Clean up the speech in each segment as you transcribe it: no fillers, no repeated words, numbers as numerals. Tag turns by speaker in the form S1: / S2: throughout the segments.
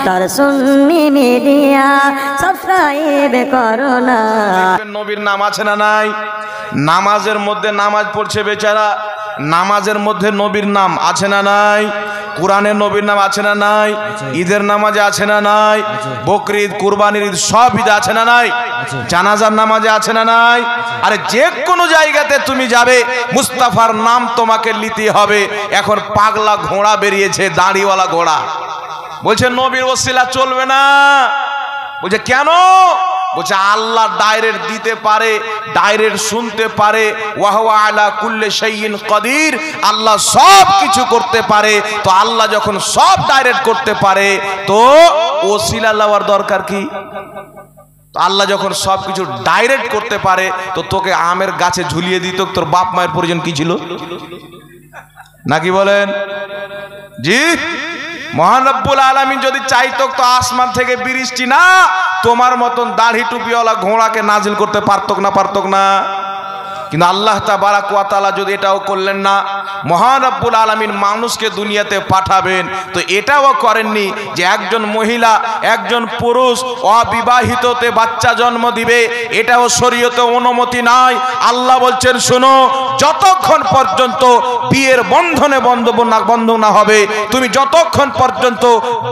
S1: তার সুন্নি media subscribe করো না।
S2: নবীর নাম আছে না নাই? নামাজের মধ্যে নামাজ পড়ছে বেচারা, নামাজের মধ্যে নবীর নাম আছে না নাই? কোরআনের নবীর নাম আছে না নাই? ঈদের নামাজে আছে না নাই? বকরি ঈদ, কুরবানির ঈদ সব ঈদ আছে না নাই? জানাজার নামাজে আছে না নাই? আরে যে কোনো জায়গাতে তুমি যাবে মুস্তাফার নাম তোমাকে নিতে হবে। এখন পাগলা ঘোড়া বেরিয়েছে, দাড়িওয়ালা ঘোড়া, বলছে নবীর ওসিলা চলবে না। বলছে কেন? বলছে আল্লাহ ডাইরেক্ট দিতে পারে, ডাইরেক্ট শুনতে পারে, ওয়াহুয়া আলা কুল্লি শাইইন কাদির, আল্লাহ সব কিছু করতে পারে। তো আল্লাহ যখন সব ডাইরেক্ট করতে পারে তো ওসিলা লওয়ার দরকার কি? তো আল্লাহ যখন সব কিছু ডাইরেক্ট করতে পারে তো তোকে আমের গাছে ঝুলিয়ে দিত, তোর বাপ মায়ের প্রয়োজন কি ছিল? নাকি বলেন? জি, মহান রব্বুল আলামিন যদি চাইতো তো আসমান থেকে বৃষ্টি না তোমার মতন দাড়ি টুপিওয়ালা ঘোড়াকে নাজিল করতে পারতক না? পারতক না? কিন্তু আল্লাহ তাবারাক ওয়া তাআলা যদি এটাও করলেন না, মহান রব্বুল আলামিন মানুষকে দুনিয়াতে পাঠাবেন তো এটাও করেননি যে একজন মহিলা একজন পুরুষ অবিবাহিততে বাচ্চা জন্ম দিবে, এটাও শরীয়তে অনুমতি নাই। আল্লাহ বলছেন শোনো, যতক্ষণ পর্যন্ত বিয়ের বন্ধনে বন্ধ না হবে, তুমি যতক্ষণ পর্যন্ত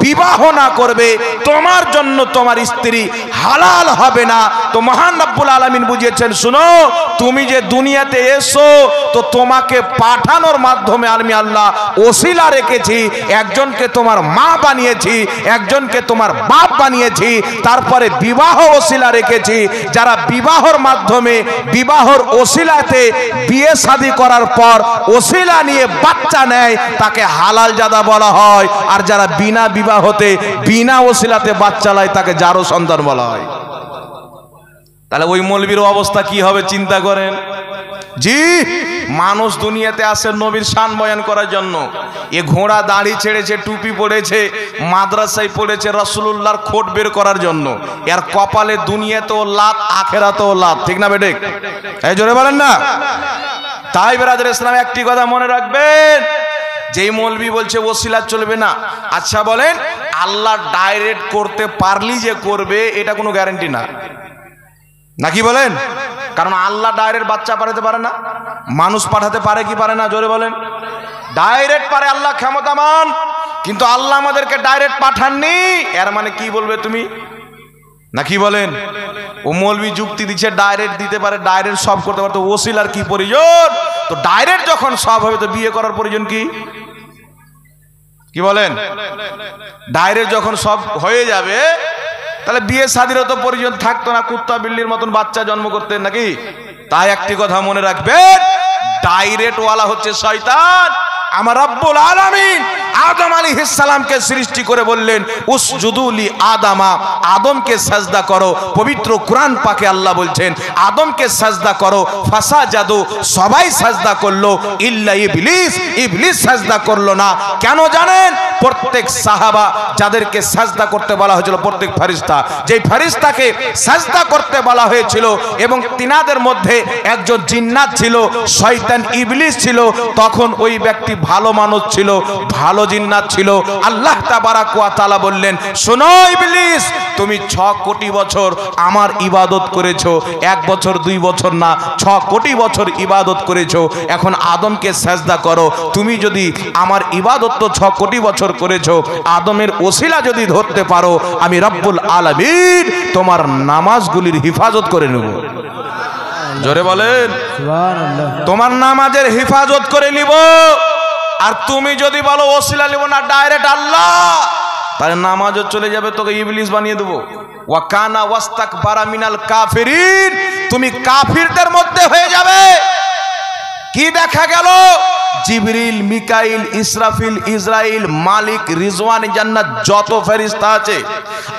S2: বিবাহ না করবে তোমার জন্য তোমার স্ত্রী হালাল হবে না। তো মহান রব্বুল আলামিন বুঝিয়েছেন শোনো, তুমি যে দুনিয়াতে এসো তো তোমাকে পাঠানোর মাধ্যমে আমি আল্লাহ ওসিলা রেখেছি, একজনকে তোমার মা বানিয়েছি, একজনকে তোমার বাপ বানিয়েছি, তারপরে বিবাহ ওসিলা রেখেছি। যারা বিবাহর মাধ্যমে বিবাহর ওসিলাতে বিয়ে শাদী করার পর ওসিলা নিয়ে বাচ্চা নেয় তাকে হালাল জাদা বলা হয়, আর যারা বিনা বিবাহতে বিনা ওসিলাতে বাচ্চা নেয় তাকে জারো সন্তান বলা হয়। তাহলে ওই মৌলবীর অবস্থা কি হবে চিন্তা করেন। জি, মানুষ দুনিয়াতে আসে নবীর শান বয়ান করার জন্য। এ ঘোড়া দাড়ি ছেড়েছে, টুপি পড়েছে, মাদ্রাসায় পড়েছে রাসূলুল্লাহর খোট বের করার জন্য। এর কপালে দুনিয়াতেও লাত, আখেরাতেও লাত, ঠিক না বেঠিক? এই জোরে বলেন না। তাই বেরাদর ইসলাম একটি কথা মনে রাখবেন, যেই মৌলবী বলছে ওসিলা চলবে না, আচ্ছা বলেন আল্লাহ ডাইরেক্ট করতে পারলি যে করবে এটা কোনো গ্যারান্টি না, নাকি বলেন? কারণ আল্লাহ ডাইরেক্ট বাচ্চা পাঠাতে পারে না, মানুষ পাঠাতে পারে কি পারে না? জোরে বলেন। ডাইরেক্ট পারে, আল্লাহ ক্ষমতামান, কিন্তু আল্লাহ আমাদেরকে ডাইরেক্ট পাঠাননি। এর মানে কি বলবে তুমি, নাকি বলেন? ও মৌলবী যুক্তি দিচ্ছে ডাইরেক্ট দিতে পারে, ডাইরেক্ট সব করতে পারে, তো ওসিলার কি প্রয়োজন? তো ডাইরেক্ট যখন সব হবে তো বিয়ে করার প্রয়োজন কি? কি বলেন? ডাইরেক্ট যখন সব হয়ে যাবে তাহলে বিয়ে শাদীরও তো প্রয়োজন থাকতো না, কুত্তা বিল্লির মতন বাচ্চা জন্ম করতেন নাকি? তাই একটি কথা মনে রাখবেন, ডাইরেক্ট ওয়ালা হচ্ছে শয়তান। আমার রব্বুল আলামিন আদম আলাইহিস সালামকে সৃষ্টি করে বললেন উসজুদু লি আদামা, আদমকে সাজদা করো। পবিত্র কোরআন পাকে আল্লাহ বলছেন আদমকে সাজদা করো, ফাসাজাদু, সবাই সাজদা করলো, ইল্লা ইবলিস, ইবলিস সাজদা করলো না। কেন জানেন? প্রত্যেক সাহাবা যাদেরকে সাজদা করতে বলা হয়েছিল, প্রত্যেক ফেরেশতা, যেই ফেরেশতাকে সাজদা করতে বলা হয়েছিল এবং তিনাদের মধ্যে একজন জিন্নাত ছিল, শয়তান ইবলিস ছিল, তখন ওই ব্যক্তি ভালো মানুষ ছিল, ভালো জিন্নাত ছিল। আল্লাহ তাবারাক ওয়া তাআলা বললেন শোনো ইবলিস, তুমি 6 কোটি বছর আমার ইবাদত করেছো, 1 বছর 2 বছর না, 6 কোটি বছর ইবাদত করেছো। এখন আদমকে সাজদা করো। তুমি যদি আমার ইবাদত তো 6 কোটি বছর করেছো, আদমের ওসিলা যদি ধরতে পারো, আমি রব্বুল আলামিন তোমার নামাজগুলির হেফাজত করে নেব। জোরে বলেন সুবহানাল্লাহ। তোমার নামাজের হেফাজত করে নিব। আর তুমি যদি বলো ওসিলা নিব না, ডাইরেক্ট আল্লাহ, তাহলে নামাজও চলে যাবে, তোকে ইবলিস বানিয়ে দেবো। ওয়া কানা ওয়াস্তাকবারা মিনাল কাফিরিন, তুমি কাফিরদের মধ্যে হয়ে যাবে। কি দেখা গেল? জিবরিল, মিকাইল, ইসরাফিল, ইসরাইল, মালিক, রিজওয়ান, জান্নাত যত ফেরেশতা আছে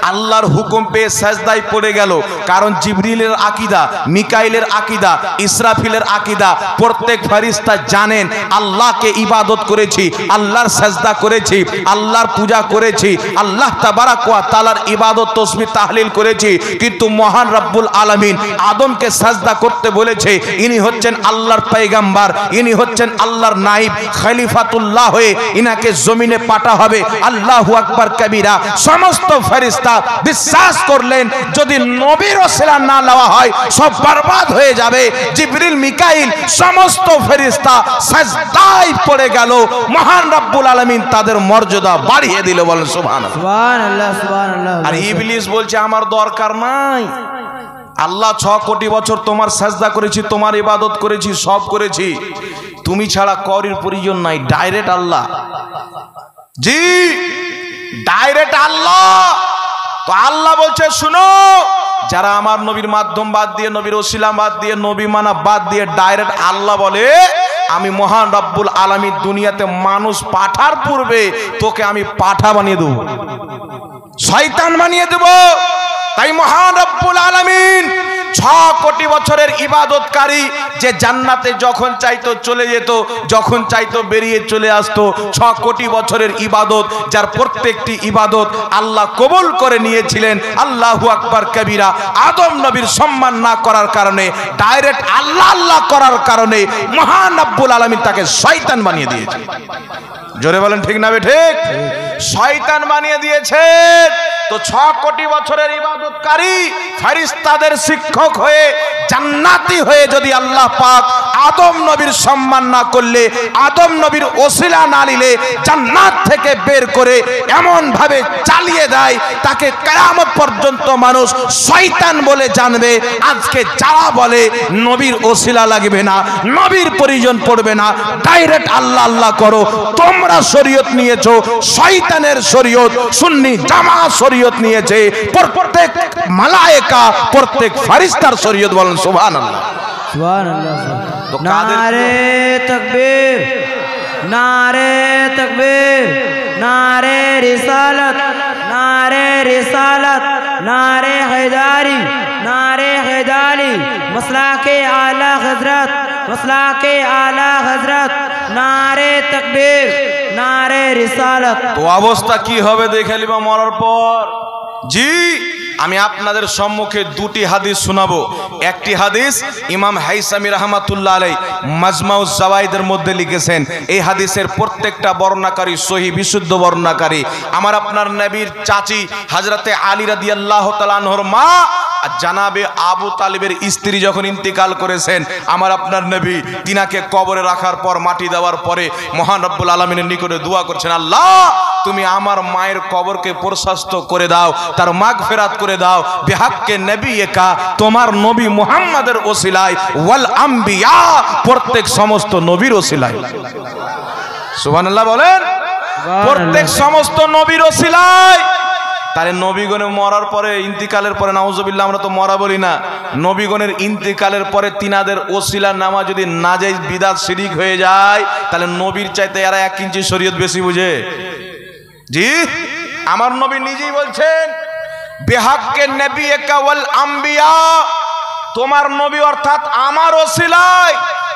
S2: আল্লাহর হুকুম পেয়ে সাজদায় পড়ে গেল। কারণ জিবরিলের আকীদা, মিকাইলের আকীদা, ইসরাফিলের আকীদা, প্রত্যেক ফেরেশতা জানেন আল্লাহকে ইবাদত করেছি, আল্লাহর সাজদা করেছি, আল্লাহর পূজা করেছি, আল্লাহ তাবারাক ওয়া তাআলার ইবাদত তাসবিহ তাহলিল করেছি। কিন্তু মহান রব্বুল আলামিন আদমকে সাজদা করতে বলেছে। ইনি হচ্ছেন আল্লাহর পয়গম্বর, ইনি হচ্ছেন আল্লাহর নাইব খলিফাতুল্লাহ হয়ে ইনাকে জমিনে পাঠা হবে। আল্লাহু আকবার কবীরা। সমস্ত ফেরেশতা বিশ্বাস করলেন যদি নবীর ওসিলা না নেওয়া হয় সব বরবাদ হয়ে যাবে। জিবরিল মিকাইল সমস্ত ফেরেশতা সাজদায় পড়ে গেল। মহান রব্বুল আলামিন তাদের মর্যাদা বাড়িয়ে দিল। বলেন সুবহানাল্লাহ।
S3: সুবহানাল্লাহ সুবহানাল্লাহ।
S2: আর ইবলিস বলছে আমার দরকার নাই। আল্লাহ 6 কোটি বছর তোমার সাজদা করেছি, তোমার ইবাদত করেছি, সব করেছি, তুমি ছাড়া করির প্রয়োজন নাই। ডাইরেক্ট আল্লাহ, জি ডাইরেক্ট আল্লাহ। তো আল্লাহ বলছে শুনো, যারা আমার নবীর মাধ্যম বাদ দিয়ে, নবীর ওসিলা বাদ দিয়ে, নবী মানা বাদ দিয়ে ডাইরেক্ট আল্লাহ বলে আমি মহান রব্বুল আলামিন দুনিয়াতে মানুষ পাঠার পূর্বে তোকে আমি পাঠা বানিয়ে দেব, শয়তান বানিয়ে দেব। তাই মহান রব্বুল আলামিন 6 কোটি বছরের ইবাদতকারী যে জান্নাতে যখন চাইতো চলে যেত, যখন চাইতো বেরিয়ে চলে আসতো। 6 কোটি বছরের ইবাদত, যার প্রত্যেকটি ইবাদত আল্লাহ কবুল করে নিয়েছিলেন। আল্লাহু আকবার কবীরা। আদম নবীর সম্মান না করার কারণে, ডাইরেক্ট আল্লাহ আল্লাহ করার কারণে মহান রব্বুল আলামিন তাকে শয়তান বানিয়ে দিয়েছে। জোরে বলেন ঠিক না ঠিক? শয়তান বানিয়ে দিয়েছে। তো 6 কোটি বছরের ইবাদতকারী ফেরেশতাদের শিক্ষক হয়ে জান্নাতি হয়ে যদি আল্লাহ পাক আদম নবীর সম্মান না করলে, আদম নবীর ওসিলা না নিলে জান্নাত থেকে বের করে এমন ভাবে চালিয়ে দেয় তাকে কিয়ামত পর্যন্ত মানুষ শয়তান বলে জানবে। আজকে যারা বলে নবীর ওসিলা লাগবে না, নবীর প্রয়োজন পড়বে না, ডাইরেক্ট আল্লাহ আল্লাহ করো, তোমরা শরীয়ত নিয়েছো শয়তানের শরীয়ত, সুন্নি জামাত শরীয়ত নিয়েছে, প্রত্যেক মালায়েকা প্রত্যেক ফেরেশতার শরীয়ত। বলেন সুবহানাল্লাহ
S3: সুবহানাল্লাহ।
S2: তো কাদের
S3: নারে তাকবীর, নারে তাকবীর, নারে রিসালাত, নারে রিসালাত, নারে हैदारी, नारे हैदारी, मसलाके आला हजरत, मसलाके आला हजरत, नारे तकबीर, नारे रिसालत।
S2: তো অবস্থা কি হবে দেখে নিবা মরার পর। জি আমি আপনাদের সম্মুখে দুটি হাদিস শোনাবো। একটি হাদিস ইমাম হাইসামি রাহমাতুল্লাহ আলাইহি মাজমাউজ জাওয়াইদের মধ্যে লিখেছেন। এই হাদিসের প্রত্যেকটা বর্ণনাকারী সহিহ বিশুদ্ধ বর্ণনাকারী। আমার আপনার নবীর চাচি হযরতে আলী রাদিয়াল্লাহু তাআলা আনহুর মা জানাবে আবু তালিবের স্ত্রী যখন ইন্তিকাল করেছেন, আমার আপনার নবী তিনাকে কবরে রাখার পর, মাটি দেওয়ার পরে মহান রব্বুল আলামিনের নিকটে দোয়া করছেন, আল্লাহ তুমি আমার মায়ের কবরকে প্রশস্ত করে দাও, তার মাগফিরাত করে দাও, বিহাক্কে নবিয়্যিকা, তোমার নবী মুহাম্মাদের ওসিলায়, ওয়াল আম্বিয়া, প্রত্যেক সমস্ত নবীর ওসিলায়। সুবহানাল্লাহ বলেন। প্রত্যেক সমস্ত নবীর ওসিলায়। তাহলে নবীগণের মরার পরে, ইন্তিকালের পরে, নাউজুবিল্লাহ আমরা তো মরা বলি না, নবীগণের ইন্তিকালের পরে তিনাদের ওসিলা নামা যদি নাজায়েজ বিদআত শিরক হয়ে যায়, তাহলে নবীর চাইতে এরা 1 ইঞ্চি শরীয়ত বেশি বুঝে। জি আমার নবী নিজেই বলছেন বিহাক্কে নবিয়্যিকা ওয়াল আম্বিয়া, তোমার নবী অর্থাৎ আমার ওসিলায়,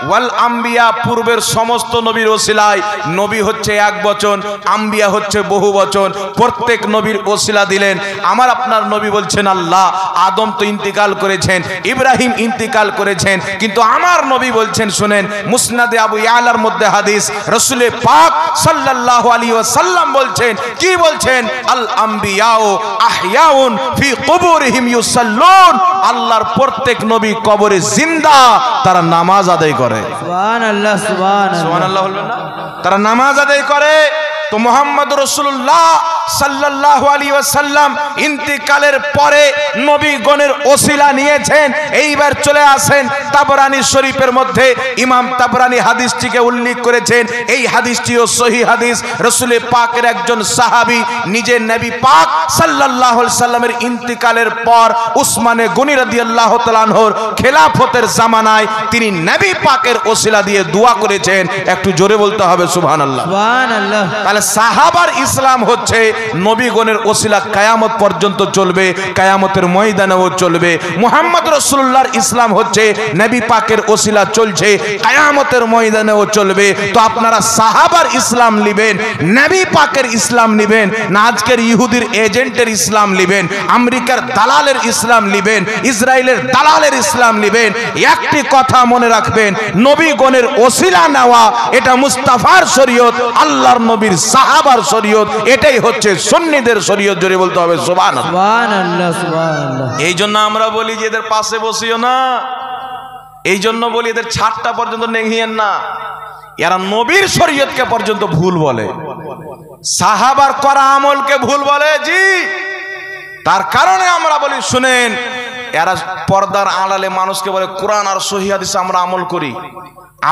S2: ওয়াল আম্বিয়া পূর্বের সমস্ত নবীর ওসিলায়। নবী হচ্ছে 1 বচন, আম্বিয়া হচ্ছে বহু বচন, প্রত্যেক নবীর ওসিলা দিলেন। আমার আপনার নবী বলছেন আল্লাহ আদম তো ইন্তিকাল করেছেন, ইব্রাহিম ইন্তিকাল করেছেন, কিন্তু আমার নবী বলছেন শুনেন, মুসনাদে আবু ইয়ালার মধ্যে হাদিস, রাসূলে পাক সাল্লাল্লাহু আলাইহি ওয়াসাল্লাম বলছেন, কি বলছেন, আল আম্বিয়াউ আহয়াউন ফি কুবুরিহিম ইউসাল্লুন, আল্লাহর প্রত্যেক নবী কবরে জিন্দা, তারা নামাজ আদায় করে।
S3: সুবহানাল্লাহ সুবহানাল্লাহ
S2: সুবহানাল্লাহ বলবেন না? তারা নামাজ আদায় করে। তো মুহাম্মদ রাসূলুল্লাহ সাল্লাল্লাহু আলাইহি ওয়াসাল্লাম ইন্তিকালের পরে নবীগণের ওসিলা নিয়েছেন। এইবার চলে আসেন তাবরানী শরীফের মধ্যে ইমাম তাবরানী হাদিসটিকে উল্লেখ করেছেন। এই হাদিসটিও সহিহ হাদিস। রাসূল পাকের একজন সাহাবী নিজে নবী পাক সাল্লাল্লাহু আলাইহি সাল্লামের ইন্তিকালের পর উসমানে গনি রাদিয়াল্লাহু তাআলা আনহুর খেলাফতের জামানায় তিনি নবী পাকের ওসিলা দিয়ে দোয়া করেছেন। একটু জোরে বলতে হবে সুবহানাল্লাহ।
S3: সুবহানাল্লাহ।
S2: তাহলে সাহাবার ইসলাম হচ্ছে নবীগণের ওসিলা কায়ামত পর্যন্ত চলবে, কায়ামতের ময়দানেও চলবে। মুহাম্মদ রাসূলুল্লাহর ইসলাম হচ্ছে নবী পাকের ওসিলা চলছে, কায়ামতের ময়দানেও চলবে। তো আপনারা সাহাবার ইসলাম নেবেন, নবী পাকের ইসলাম নেবেন না আজকের ইহুদির এজেন্টের ইসলাম নেবেন, আমেরিকার দালালের ইসলাম নেবেন, ইসরায়েলের দালালের ইসলাম নেবেন? একটি কথা মনে রাখবেন, নবীগণের ওসিলা নেওয়া এটা মুস্তাফার শরীয়ত, আল্লাহর নবীর সাহাবার শরীয়ত, এটাই হচ্ছে সুন্নিদের শরীয়ত। জোরে বলতে হবে সুবহানাল্লাহ।
S3: সুবহানাল্লাহ, সুবহানাল্লাহ।
S2: এই জন্য আমরা বলি যে এদের পাশে বসিও না, এই জন্য বলি এদের ছাড়টা পর্যন্ত নেহিয়েন না। এরা নবীর শরীয়তকে পর্যন্ত ভুল বলে, সাহাবার করা আমলকে ভুল বলে। জি, তার কারণে আমরা বলি শুনেন, এরা পর্দার আড়ালে মানুষকে বলে কোরআন আর সহিহ হাদিসে আমরা আমল করি।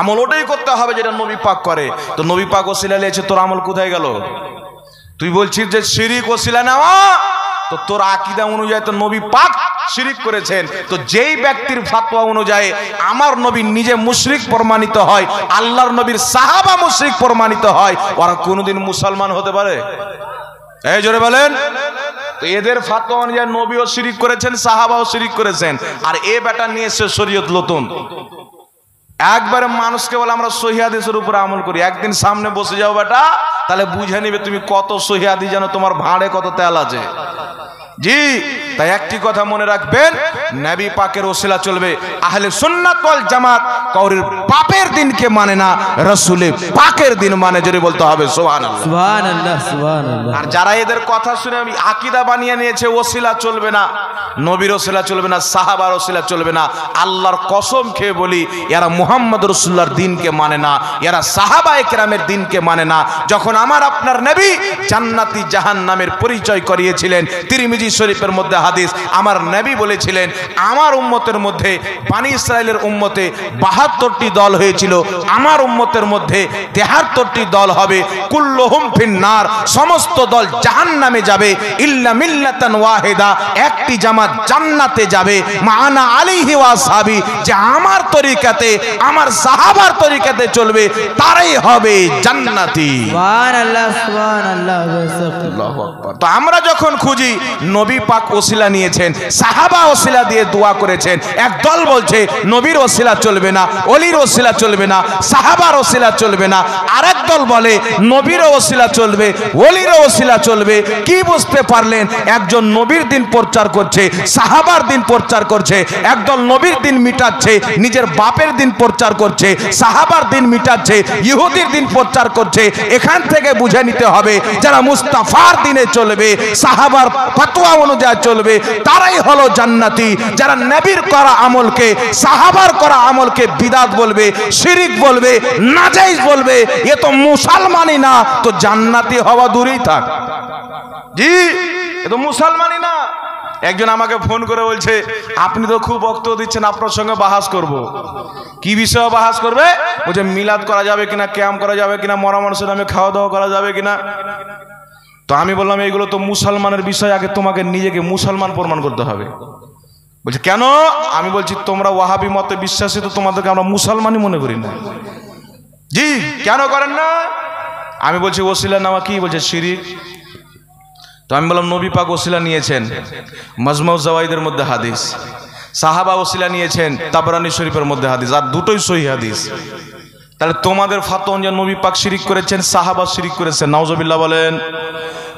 S2: আমল ওটাই করতে হবে যেটা নবী পাক করে। তো নবী পাক ওসিলা নিয়েছে, তোর আমল কোথায় গেল? তুই বলছিস যে শিরিক ওসিলা নেওয়া, তো তোর আকীদা অনুযায়ী তো নবী পাক শিরিক করেছেন। তো যেই ব্যক্তির ফাতোয়া অনুযায়ী আমার নবী নিজে মুশরিক প্রমাণিত হয়, আল্লাহর নবীর সাহাবা মুশরিক প্রমাণিত হয়, ওরা কোনোদিন মুসলমান হতে পারে? এই জোরে বলেন। তো এদের ফাতোয়া অনুযায়ী নবীও শিরিক করেছেন, সাহাবাও শিরিক করেছেন, আর এ বেটা নিয়ে এসে শরীয়ত নতুন। একবারে মানুষকে বলে আমরা সহিহ হাদিসের উপর আমল করি। একদিন সামনে বসে যাও বেটা, তাহলে বুঝে নিবে তুমি কত সহিহ হাদিস জানো, তোমার ভাঁড়ে কত তেল আছে। জি, তাই একটি কথা মনে রাখবেন, নবী পাকের ওসিলা চলবে। আহলে সুন্নাত ওয়াল জামাত কাউরির পাপের দিনকে মানে না, রাসূলের পাকের দিন মানে। জোরে বলতে হবে সুবহানাল্লাহ,
S3: সুবহানাল্লাহ, সুবহানাল্লাহ।
S2: আর যারা এদের কথা শুনে আমি আকীদা বানিয়ে নিয়েছে, ওসিলা চলবে না, নবীর ওসিলা চলবে না, সাহাবার ওসিলা চলবে না, আল্লাহর কসম খেয়ে বলি এরা মুহাম্মদ রাসূলুল্লাহর দিনকে মানে না, এরা সাহাবায়ে কেরামের দিনকে মানে না। যখন আমার আপনার নবী জান্নাতি জাহান্নামের পরিচয় করিয়েছিলেন, তিরমিজি শরীফের মধ্যে হাদিস, আমার নবী বলেছিলেন আমার উম্মতের মধ্যে, বনি ইসরাইলের উম্মতে ৭২টি দল হয়েছিল, আমার উম্মতের মধ্যে ৭৩টি দল হবে। কুল্লুহুম ফিন্নার, সমস্ত দল জাহান্নামে যাবে, ইল্লা মিল্লাতান ওয়াহিদা, একটি জামাত জান্নাতে যাবে। মানা আলাইহি ওয়া আসহাবি, যে আমার তরিকাতে আমার সাহাবার তরিকাতে চলবে তারাই হবে জান্নাতি।
S3: সুবহানাল্লাহ, সুবহানাল্লাহ,
S2: আল্লাহু আকবার। তো আমরা যখন খুঁজি, নবী পাক ওসিলা নিয়েছেন, সাহাবা ওসিলা দিয়ে দোয়া করেছেন। এক দল বলছে নবীর ওসিলা চলবে না, ওলির ওসিলা চলবে না, সাহাবার ওসিলা চলবে না। আরেক দল বলে নবীর ওসিলা চলবে, ওলির ওসিলা চলবে। কি বুঝতে পারলেন? একজন নবীর দিন প্রচার করছে, সাহাবার দিন প্রচার করছে, একদল নবীর দিন মিটাচ্ছে, নিজের বাপের দিন প্রচার করছে, সাহাবার দিন মিটাচ্ছে, ইহুদির দিন প্রচার করছে। এখান থেকে বুঝে নিতে হবে যারা মুস্তাফার দিনে চলবে, সাহাবার ফতোয়া অনুযায়ী চলবে, তারাই হলো জান্নাতি। যারা নবীর করা আমলকে, সাহাবার করা আমলকে বিদাত বলবে, শিরিক বলবে, নাজায়েজ বলবে, এ তো মুসলমানই না, তো জান্নাতি হওয়া দূরেই থাক। জি, এ তো মুসলমানই না। একজন আমাকে ফোন করে বলছে, আপনি তো খুব বক্তব্য দিচ্ছেন, আপনার সঙ্গে বাহাস করব। কি বিষয়ে বাহাস করবে? বলছে মিলাদ করা যাবে কিনা, ক্যাম্প করা যাবে কিনা, মরা মানুষের নামে খাওয়া দাওয়া করা যাবে কিনা। তো আমি বললাম এইগুলো তো মুসলমানের বিষয়, আগে তোমাকে নিজেকে মুসলমান প্রমাণ করতে হবে। বলছে কেন? আমি বলছি তোমরা ওয়াহাবি মতে বিশ্বাসী, তো তোমাদেরকে আমরা মুসলমানই মনে করি না। জি, কেন করেন না? আমি বলছি ওসিলা নেওয়া কি? বলছে শিরিক। তো আমি বললাম নবী পাক ওসিলা নিয়েছেন, মাজমাউ জাওয়াইদের মধ্যে হাদিস, সাহাবা ওসিলা নিয়েছেন, তাবরানী শরীফের মধ্যে হাদিস, আর দুটোই সহিহ হাদিস। তাহলে তোমাদের ফাতোয়া অনুযায়ী নবী পাক শিরিক করেছেন, সাহাবা শিরিক করেছেন, নাউজুবিল্লাহ বলেন।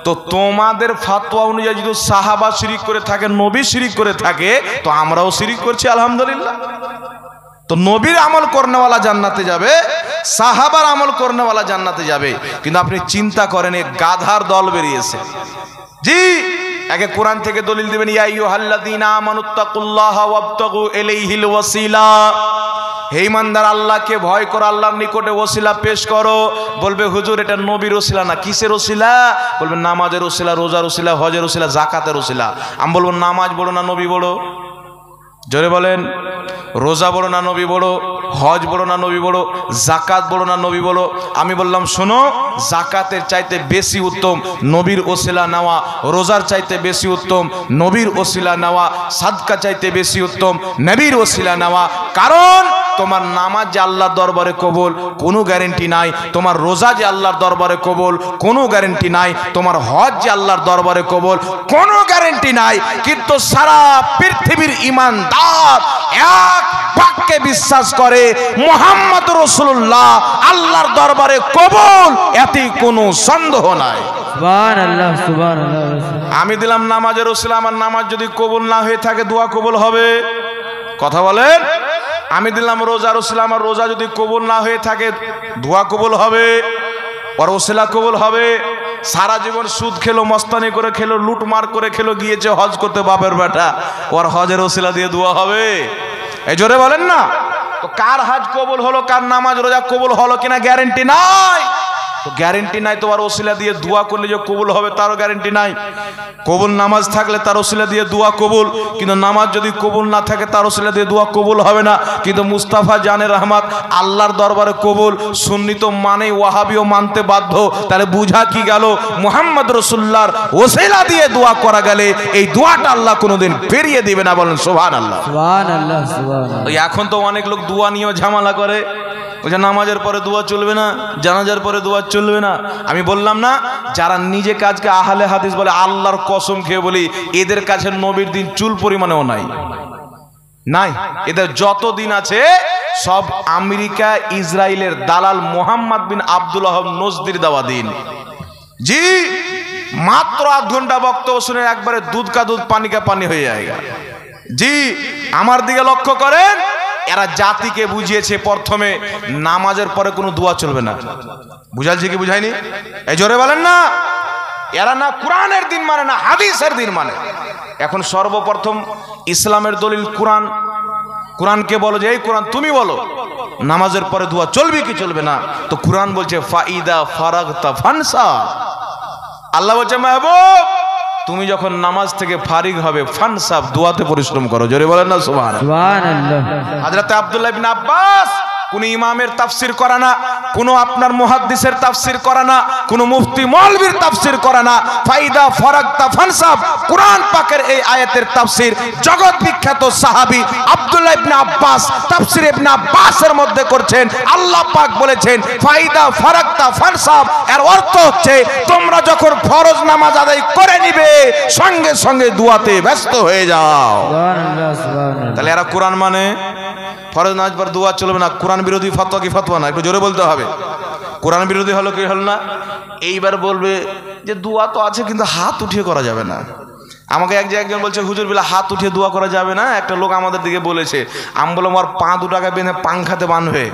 S2: তো তোমাদের ফাতোয়া অনুযায়ী যদি সাহাবা শিরিক করে থাকে, নবী শিরিক করে থাকে, তো আমরাও শিরিক করছি আলহামদুলিল্লাহ। তো নবীর আমল করনেওয়ালা জান্নাতে যাবে, সাহাবার আমল করনেওয়ালা জান্নাতে যাবে। কিন্তু আপনি চিন্তা করেন, এই গাধার দল বেরিয়েছে। জি, একে কোরআন থেকে দলিল দিবেন, ইয়া আইয়ুহাল্লাযীনা আমানুত্তাকুল্লাহা ওয়াবতাগু ইলাইহিল ওয়াসিলা, হে ইমানদার আল্লাহকে ভয় করো, আল্লাহর নিকটে ওসিলা পেশ করো। বলবে হুজুর এটা নবীর ওসিলা না, কিসের ওসিলা? বলবে নামাজের ওসিলা, রোজার ওসিলা, হজের ওসিলা, যাকাতের ওসিলা। আমি বলবো নামাজ বড় না নবী বড়? জোরে বলেন। রোজা বড় না নবী বড়? হজ বড় না নবী বড়? যাকাত বড় না নবী বড়? আমি বললাম শোনো, যাকাতের চাইতে বেশি উত্তম নবীর ওসিলা নেওয়া, রোজার চাইতে বেশি উত্তম নবীর ওসিলা নেওয়া, সাদকা চাইতে বেশি উত্তম নবীর ওসিলা নেওয়া। কারণ তোমার নামাজ যে আল্লাহর দরবারে কবুল কোনো গ্যারেন্টি নাই, তোমার রোজা যে আল্লাহর দরবারে কবুল কোনো গ্যারেন্টি নাই, তোমার হজ যে আল্লাহর দরবারে কবুল কোনো গ্যারেন্টি নাই। কিন্তু সারা পৃথিবীর ঈমানদার এক বাক্যে বিশ্বাস করে মুহাম্মদ রাসূলুল্লাহ আল্লাহর দরবারে কবুল, এতে কোনো সন্দেহ নাই।
S3: সুবহানাল্লাহ সুবহানাল্লাহ।
S2: আমি দিলাম নামাজের ওসিলা, আমার নামাজ যদি কবুল না হয়ে থাকে দোয়া কবুল হবে? কথা বলেন। আমি দিলাম রোজার ওসিলা, আমার রোজা যদি কবুল না হয়ে থাকে দোয়া কবুল হবে? ওর ওসিলা কবুল হবে? সারা জীবন সুদ খেলো, মস্তানি করে খেলো, লুটমার করে খেলো, গিয়েছে হজ করতে বাপের বেটা, ওর হজের ওসিলা দিয়ে দোয়া হবে? এই জোরে বলেন না। তো কার হজ কবুল হলো, কার নামাজ রোজা কবুল হলো কিনা গ্যারেন্টি নাই। তো গ্যারেন্টি নাই, তোমার ওসিলা দিয়ে দোয়া করলে যে কবুল হবে তারও গ্যারেন্টি নাই। কবুল নামাজ থাকলে তার ওসিলা দিয়ে দোয়া কবুল, কিন্তু নামাজ যদি কবুল না থাকে তার ওসিলা দিয়ে দোয়া কবুল হবে না। কিন্তু মুস্তাফা জানে রহমত আল্লাহর দরবারে কবুল, সুন্নি তো মানে ওয়াহাবিও মানতে বাধ্য। তাহলে বুঝা কি গেল, মুহাম্মদ রাসূলুল্লাহর ওসিলা দিয়ে দোয়া করা গেলে এই দোয়াটা আল্লাহ কোনোদিন ফিরিয়ে দিবে না। বলেন সুবহানাল্লাহ
S3: সুবহানাল্লাহ সুবহানাল্লাহ।
S2: এখন তো অনেক লোক দোয়া নিয়েও ঝামেলা করে, ওই যে নামাজের পরে দোয়া চলবে না, জানাজার পরে দোয়া চলবে না। আমি বললাম না, যারা নিজে কাজকে আহলে হাদিস বলে আল্লাহর কসম খেয়ে বলি এদের কাছে নবীর দিন চুল পরিমাণেও নাই। নাই, এদের যত দিন আছে সব আমেরিকা ইসরায়েলের দালাল মোহাম্মদ বিন আব্দুল ওয়াহাব নজদির দেওয়া দিন। জি, মাত্র 8 ঘন্টা বক্তব্য শুনে একবারে দুধ কা দুধ পানি কা পানি হয়ে যায়গা। জি, আমার দিকে লক্ষ্য করেন, এরা জাতিকে বুঝিয়েছে প্রথমে নামাজের পরে কোনো দোয়া চলবে না। বুঝাইছে কি বুঝায়নি? এই জোরে বলেন না। এরা না কোরআনের দিন মানে না হাদিসের দিন মানে। এখন সর্বপ্রথম ইসলামের দলিল কোরআন। কোরআনকে বলো যে এই কোরআন তুমি বলো নামাজের পরে দোয়া চলবে কি চলবে না। তো কোরআন বলছে ফাইদা ফারাগতা ফানসাব। আল্লাহ বলছে মাহবুব তুমি যখন নামাজ থেকে ফারিগ হবে ফানসাব, দোয়াতে পরিশ্রম করো। জোরে বলেন না সুবহানাল্লাহ
S3: সুবহানাল্লাহ।
S2: হযরত আব্দুল্লাহ ইবনে আব্বাস কোন ইমামের তাফসীর করা না, কোন আপনার মুহাদ্দিসের তাফসীর করা না, কোন মুফতি মৌলবীর তাফসীর করা না। ফাইদা ফারাগতা ফানসাব, কোরআন পাকের এই আয়াতের তাফসীর জগৎ বিখ্যাত সাহাবী আব্দুল্লাহ ইবনে আব্বাস তাফসীর ইবনে আব্বাসের মধ্যে করছেন। আল্লাহ পাক বলেছেন ফাইদা ফারাগতা ফানসাব, এর অর্থ হচ্ছে তোমরা যখন ফরজ নামাজ আদায় করে নিবে সঙ্গে সঙ্গে দোয়াতে ব্যস্ত হয়ে যাও।
S3: সুবহানাল্লাহ সুবহানাল্লাহ।
S2: তাহলে এরা কোরআন মানে ফরজ নামাজ পর দোয়া চলবে না, কোরআন বিরোধী ফতোয়া কি ফতোয়া না? একটু জোরে বলতে হবে। কোরআন বিরোধী হলো কি হলো না? এইবার বলবে যে দোয়া তো আছে কিন্তু হাত উঠিয়ে করা যাবে না। আমাকে একজন বলছে হুজুর বলে হাত উঠিয়ে দোয়া করা যাবে না। একটা লোক আমাদের দিকে বলেছে, আমি বললাম ওর পা দুটাকে বেঁধে পাংখাতে বাঁধবে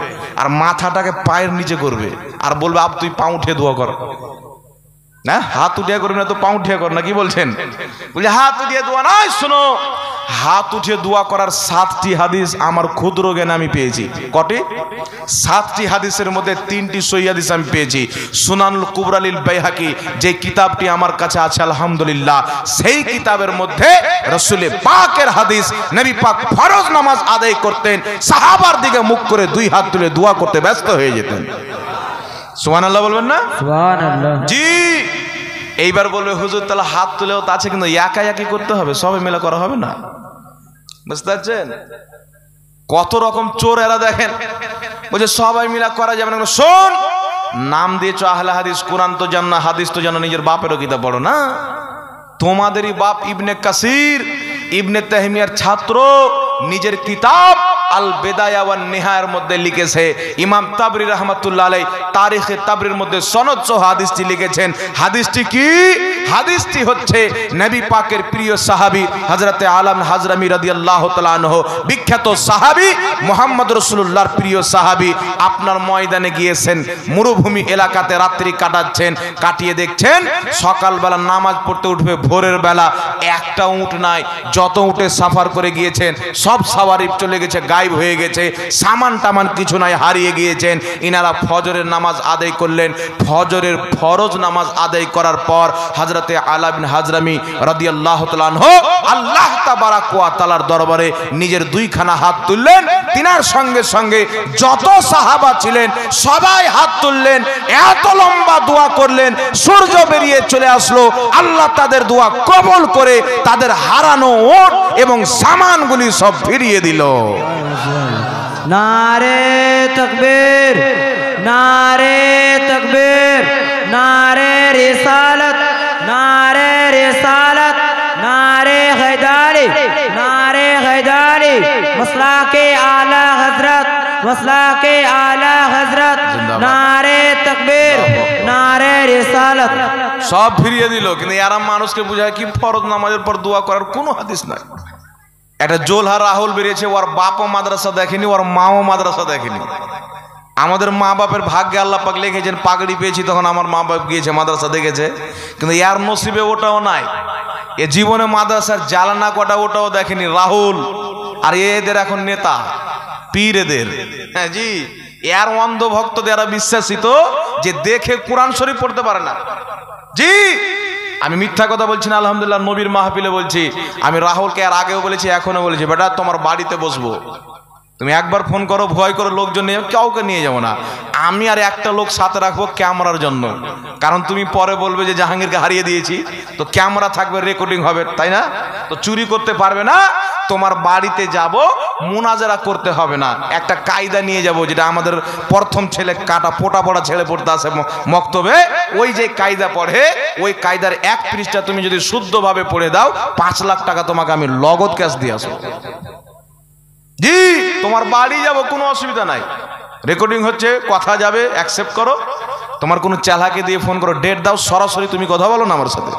S2: আর মাথাটাকে পায়ের নিচে করবে আর বলবে আপ তুই পা উঠিয়ে দোয়া কর। না, হাত উঠিয়ে করবে না তো পা উঠিয়ে কর না। কি বলছেন? বলছে হাত উঠিয়ে দোয়া নয়। শোনো, হাত উঠিয়ে দোয়া করার 7টি হাদিস আমার ক্ষুদ্র জ্ঞানে আমি পেয়েছি। কটি? 7টি হাদিসের মধ্যে 3টি সহিহ হাদিস আমি পেয়েছি। সুনানুল কুবরা লিল বাইহাকি যে কিতাবটি আমার কাছে আছে আলহামদুলিল্লাহ, সেই কিতাবের মধ্যে রাসূল পাকের হাদিস, নবী পাক ফরজ নামাজ আদায় করতেন, সাহাবার দিকে মুখ করে 2 হাত তুলে দোয়া করতে ব্যস্ত হয়ে যেতেন। সুবহানাল্লাহ বলবেন না?
S3: সুবহানাল্লাহ।
S2: জি। এইবার বলবে হুজুর তাহলে হাত তুলেও তা আছে কিন্তু একা একই করতে হবে, সবাই মিলে করা হবে না। বুঝতে পারছেন কত রকম চোর এরা? দেখেন বলছে সবাই মিলে করা যাবে না। শোন, নাম দিয়েছ আহলে হাদিস, কোরআন তো জানো না, হাদিস তো জানো, নিজের বাপেরও কিতাব পড়ো না। তোমাদেরই বাপ ইবনে কাসির ইবনে তাহমিয়ার ছাত্র নিজের কিতাব আল বেদায়া ওয়ান নিহায়ার মধ্যে লিখেছে। ইমাম তাবরি রাহমাতুল্লাহ আলাইহি তারিখে তাবরির মধ্যে সনদ সহ হাদিসটি লিখেছেন। হাদিসটি কি? হাদিসটি হচ্ছে নবী পাকের প্রিয় সাহাবী হযরতে আলাম হাজরামি রাদিয়াল্লাহু তাআলা আনহু, বিখ্যাত সাহাবী মুহাম্মদ রাসূলুল্লাহর প্রিয় সাহাবী, আপনার ময়দানে গিয়েছেন, মরুভূমি এলাকাতে রাত্রি কাটাচ্ছেন, কাটিয়ে দেখছেন সকালবেলা নামাজ পড়তে উঠবে ভোরের বেলা, একটা উট নাই। যত উটে সাফার করে গিয়েছেন সব সাওয়ারি চলে গেছে, গায়েব হয়ে গেছে, সামান টামান কিছু নাই, হারিয়ে গিয়েছেন। ইনারা ফজরের নামাজ আদায় করলেন। ফজরের ফরজ নামাজ আদায় করার পর হযরতে আলা বিন হাজরামি রাদিয়াল্লাহু তাআলা আনহু আল্লাহ তাবারাক ওয়া তাআলার দরবারে নিজের 2খানা হাত তুললেন। তিনার সঙ্গে সঙ্গে যত সাহাবা ছিলেন সবাই হাত তুললেন, এত লম্বা দোয়া করলেন, সূর্য বেরিয়ে চলে আসলো। আল্লাহ তাদের দোয়া কবুল করে তাদের হারানো ওট এবং সামানগুলি সব ফিরিয়ে দিল।
S3: नारे तकबीर, नारे तकबीर, नारे रिसालत, नारे रिसालत, नारे हैदारी, नारे हैदारी, मसला के आला हजरत, मसला के आला हजरत, नारे तकबीर, नारे रिसालत।
S2: সব ফিরিয়ে দিল, কিন্তু এরা মানুষকে বুঝায় কি ফরজ নামাজের পর দোয়া করার কোনো হাদিস নাই। একটা জোলহা রাহুল বেরিয়েছে, ওর বাপও মাদ্রাসা দেখেনি, ওর মাও মাদ্রাসা দেখেনি। আমাদের মা বাপের ভাগ্যে আল্লাহ পাক লিখেছেন পাগড়ি পেয়েছি, তখন আমার মা বাপ গিয়েছে মাদ্রাসা দেখেছে, কিন্তু ইয়ার নসিবে ওটাও নাই। এ জীবনে মাদ্রাসার জালানা কটা ওটাও দেখেনি রাহুল। আর এদের এখন নেতা পীর এদের, হ্যাঁ জি, এর অন্ধ ভক্তদের এরা বিশ্বাসিত যে দেখে কোরআন শরীফ পড়তে পারে না। জি, আমি মিথ্যা কথা বলছি না, আলহামদুলিল্লাহ নবীর মাহফিলে বলছি। আমি রাহুলকে আর আগেও বলেছি, এখনো বলেছি, বেটা তোমার বাড়িতে বসবো, তুমি একবার ফোন করো, ভয় করো লোকজন নিয়ে, কাউকে নিয়ে যাবো না। আমি আর একটা লোক সাথে রাখবো ক্যামেরার জন্য, কারণ তুমি পরে বলবে যে জাহাঙ্গীরকে হারিয়ে দিয়েছি, তো ক্যামেরা থাকবে, রেকর্ডিং হবে, তাই না? তো চুরি করতে পারবে না। তোমার বাড়িতে যাব, মুনাজারা করতে হবে না, একটা কায়দা নিয়ে যাব, যেটা আমাদের প্রথম ছেলে কাটা পোটা পড়া ছেলে পড়তে আসে মক্তবে, ওই যে কায়দা পড়ে, ওই কায়দার এক পৃষ্ঠা তুমি যদি শুদ্ধভাবে পড়ে দাও, 5 লাখ টাকা তোমাকে আমি নগদ ক্যাশ দিয়ে আসবো। জি, তোমার বাড়ি যাব, কোনো অসুবিধা নাই, রেকর্ডিং হচ্ছে, কথা যাবে, অ্যাকসেপ্ট করো। তোমার কোনো চালাকে দিয়ে ফোন করো, ডেট দাও, সরাসরি তুমি কথা বলো না আমার সাথে,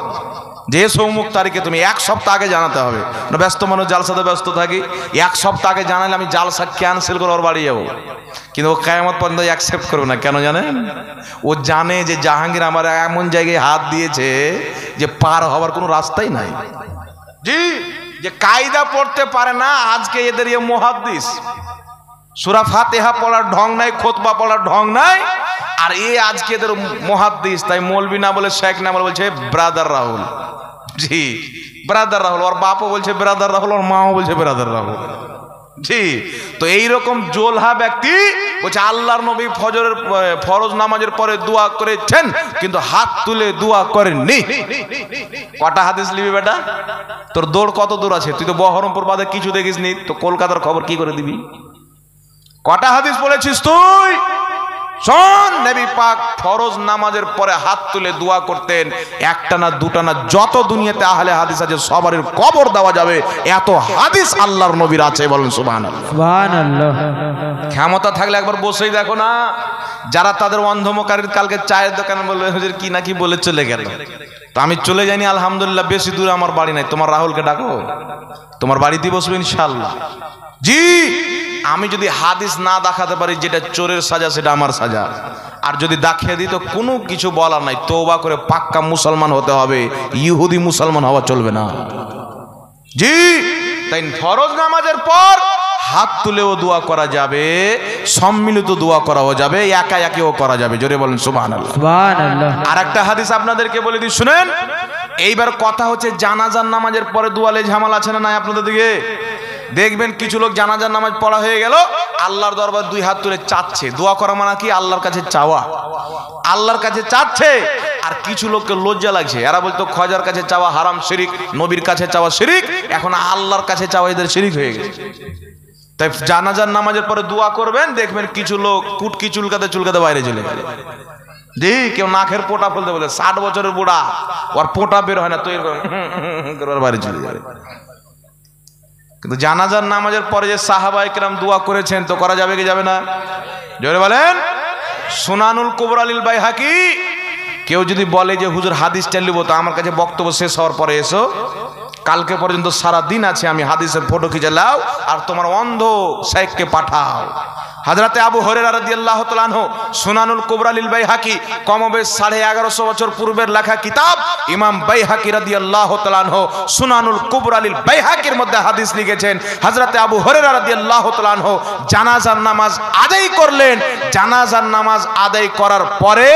S2: যে সৌমুখ তারিখে, তুমি 1 সপ্তাহ আগে জানাতে হবে না। ব্যস্ত মানুষ, জালসাতে ব্যস্ত থাকি, 1 সপ্তাহ আগে জানালে আমি জালসা ক্যান্সেল করে ওর বাড়ি যাবো, কিন্তু ও কিয়ামত পর্যন্ত অ্যাকসেপ্ট করবে না। কেন জানেন? ও জানে যে জাহাঙ্গীর আমার এমন জায়গায় হাত দিয়েছে যে পার হওয়ার কোনো রাস্তাই নাই। জি, যে কায়দা পড়তে পারে না, আজকে এদের ইয়ে মুহাদ্দিস, সূরা ফাতিহা পড়ার ঢং নাই, খুতবা পড়ার ঢং নাই, আর এ আজকে এদের মুহাদ্দিস। তাই মৌলবি না বলে, শেখ না বলে বলছে ব্রাদার রাহুল। জি, ব্রাদার রাহুল, ওর বাপও বলছে ব্রাদার রাহুল, ওর মাও বলছে ব্রাদার রাহুল। জি, তো এইরকম জোলহা ব্যক্তি বলছে আল্লাহর নবী ফজরের ফরজ নামাজের পরে দোয়া করেছেন, কিন্তু হাত তুলে দোয়া করেননি। কটা হাদিস নিবি বেটা? তোর দৌড় কত দূর আছে? তুই তো বহরমপুর বাদে কিছু দেখিসনি, তো কলকাতার খবর কি করে দিবি? কটা হাদিস পড়েছিস তুই? শোন, নবী পাক ফরজ নামাজের পরে হাত তুলে দোয়া করতেন, একটা না দুটা না, যত দুনিয়াতে আহলে হাদিস আছে সবারই কবর দেওয়া যাবে, এত হাদিস আল্লাহর নবীর আছে। বলেন সুবহানাল্লাহ।
S3: সুবহানাল্লাহ।
S2: ক্ষমতা থাকলে একবার বসেই দেখো না, যারা তাদের অন্ধমকারীর কালকে চায়ের দোকানে বলবে হুজুর কি না কি বলে চলে গেল, তো আমি চলে যাইনি, আলহামদুলিল্লাহ, বেশি দূরে আমার বাড়ি নাই। তোমার রাহুলকে ডাকো, তোমার বাড়িতে বসবে ইনশাআল্লাহ। জি, আমি যদি হাদিস না দেখাতে পারি যেটা চোরের সাজা, সেটা আমার সাজা, আর যদি দেখিয়ে দিই তো কোনো কিছু বলার নাই, তওবা করে পাক্কা মুসলমান হতে হবে, ইহুদি মুসলমান হওয়া চলবে না। জি, তাই ফরজ নামাজের পর হাত তুলেও দোয়া করা যাবে, সম্মিলিত দোয়া করাও যাবে, একা একাও করা যাবে। জোরে বলেন সুবহানাল্লাহ।
S3: সুবহানাল্লাহ।
S2: আর একটা হাদিস আপনাদেরকে বলে দিই, শুনেন। এইবার কথা হচ্ছে জানাজার নামাজের পরে দোয়ালে ঝামেলা আছে না নাই আপনাদের দিকে? দেখবেন কিছু লোক জানাজার নামাজ পড়া হয়ে গেল, আল্লাহর দরবার 2 হাত তুলে চাচ্ছে। দোয়া করা মানে কি? আল্লাহর কাছে চাওয়া, আল্লাহর কাছে চাচ্ছে। আর কিছু লোককে লজ্জা লাগছে, এরা বলতো খোদার কাছে চাওয়া হারাম, শিরিক, নবীর কাছে চাওয়া শিরিক, এখন আল্লাহর কাছে চাওয়া এদের শিরিক হয়ে গেছে। তাই জানাজার নামাজের পরে দোয়া করবেন, দেখবেন কিছু লোক কুটকি চুলকাতে চুলকাতে বাইরে চলে গেল। জি, কেউ নাকের পোটা ফেলতে বলে, 60 বছরের বুড়া, ওর পোটা বের হয় না, তো এরকম বাইরে চলে যাবে। কিন্তু জানাজার নামাজের পরে যে সাহাবায়ে কেরাম দোয়া করেছেন, তো করা যাবে কি যাবে না? জোরে বলেন। সুনানুল কুবরা লিল বাইহাকি। কেউ যদি বলে যে হুজুর হাদিসটা লিখবো, তো আমার কাছে বক্তব্য শেষ হওয়ার পরে এসো, কালকে পর্যন্ত সারা দিন আছে, আমি হাদিসের ফটো খিচে লাও, আর তোমার অন্ধ শাইখকে পাঠাও। হযরতে আবু হুরায়রা রাদিয়াল্লাহু তাআলা আনহু, সুনানুল কুবরা লিল বাইহাকি, কমবেশ 1150 বছর পূর্বের লেখা কিতাব। ইমাম বাইহাকি রাদিয়াল্লাহু তাআলা আনহু সুনানুল কুবরা লিল বাইহাকির মধ্যে হাদিস লিখেছেন, হযরতে আবু হুরায়রা রাদিয়াল্লাহু তাআলা আনহু জানাজার নামাজ আদায় করলেন। জানাজার নামাজ আদায় করার পরে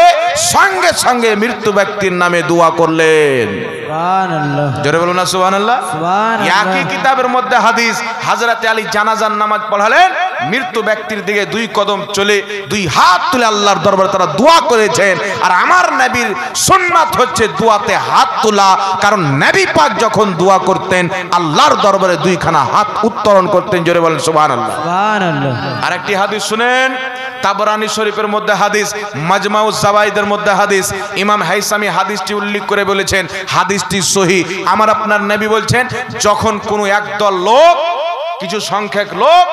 S2: সঙ্গে সঙ্গে মৃত্যু ব্যক্তির নামে দোয়া করলেন।
S3: সুবহানাল্লাহ।
S2: জোরে বলুন না সুবহানাল্লাহ।
S3: সুবহানাল্লাহ।
S2: একই কিতাবের মধ্যে হাদিস, হযরতে আলী জানাজার নামাজ পড়ালেন, মৃত্যু ব্যক্তির দিকে 2 কদম চলে 2 হাত তুলে আল্লাহর দরবারে তারা দোয়া করেছেন। আর আমার নবীর সুন্নাত হচ্ছে দোয়াতে হাত তোলা, কারণ নবী পাক যখন দোয়া করতেন আল্লাহর দরবারে 2 খানা হাত উত্তোলন করতেন। জোরে বলেন সুবহানাল্লাহ।
S3: সুবহানাল্লাহ।
S2: আরেকটি হাদিস শুনেন, তাবরানী শরীফের মধ্যে হাদিস, মাজমাউজ জাওয়াইদের মধ্যে হাদিস, ইমাম হাইসামি হাদিসটি উল্লেখ করে বলেছেন হাদিসটি সহিহ। আমার আপনার নবী বলছেন, যখন কোনো একদল লোক, কিছু সংখ্যক লোক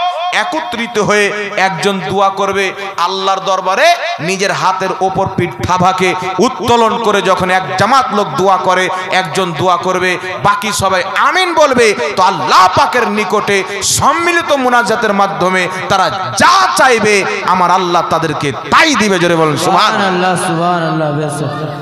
S2: একত্রিত হয়ে একজন দোয়া করবে আল্লাহর দরবারে, নিজের হাতের ওপর পিঠ থাবাকে উত্তোলন করে যখন এক জামাত লোক দোয়া করে, একজন দোয়া করবে, বাকি সবাই আমিন বলবে, তো আল্লাহ পাকের নিকটে সম্মিলিত মুনাজাতের মাধ্যমে তারা যা চাইবে আমার আল্লাহ তাদেরকে তাই দিবে। জোরে বলেন সুবহানাল্লাহ।
S3: সুবহানাল্লাহ।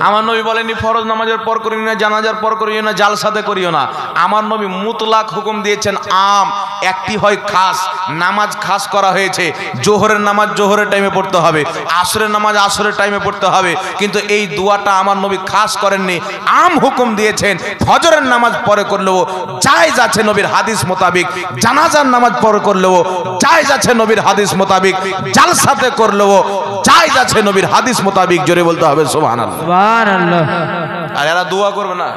S2: আমার নবী বলেননি ফরজ নামাজের পর করিও না, জানাজার পর করিও না, জালসাতে করিও না। আমার নবী মুতলাক হুকুম দিয়েছেন আম, একটি হয় খাস। নামাজ খাস করা হয়েছে, জোহরের নামাজ জোহরের টাইমে পড়তে হবে, আসরের নামাজ আসরের টাইমে পড়তে হবে, কিন্তু এই দোয়াটা আমার নবী খাস করেননি, আম হুকুম দিয়েছেন। ফজরের নামাজ পরে করলেও জায়েজ আছে নবীর হাদিস মোতাবিক, জানাজার নামাজ পরে করলেও জায়েজ আছে নবীর হাদিস মোতাবিক, জালসাতে করলেও জায়েজ আছে নবীর হাদিস মোতাবিক। জোরে বলতে হবে সুবহানাল্লাহ।
S3: সুবহানাল্লাহ।
S2: আর এরা দোয়া করবে না,